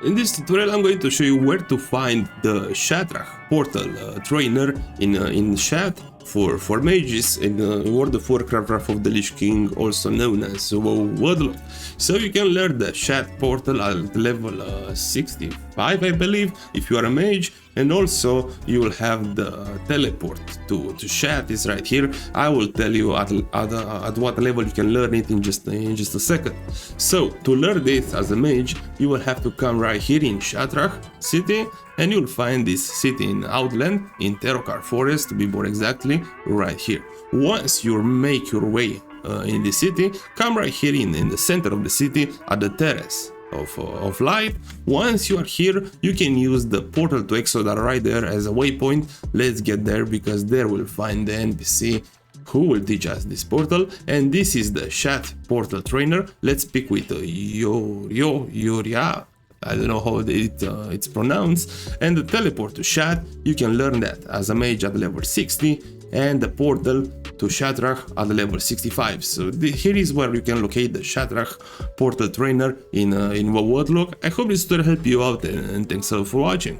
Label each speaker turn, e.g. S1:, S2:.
S1: In this tutorial I'm going to show you where to find the Shattrath Portal Trainer in Shat for mages in World of Warcraft Wrath of the Lich King, also known as WOTLK. So you can learn the Shat Portal at level 65, I believe, if you are a mage, and also you will have the teleport to Shat is right here. I will tell you at what level you can learn it in just a second. So to learn this as a mage, you will have to come right here in Shattrath City, and you'll find this city in Outland, in Terrace forest to be more exactly, right here. Once you make your way in the city, come right here in the center of the city at the Terrace of light. Once you are here, you can use the portal to exit right there as a waypoint. Let's get there, because there we'll find the NPC who will teach us this portal, and this is the Shat Portal Trainer. Let's pick with Iorioa. I don't know how it's pronounced. And the teleport to Shat, you can learn that as a mage at level 60, and the portal to Shattrath at level 65. So here is where you can locate the Shattrath Portal Trainer in WOTLK. I hope this tutorial helped you out, and thanks a lot for watching.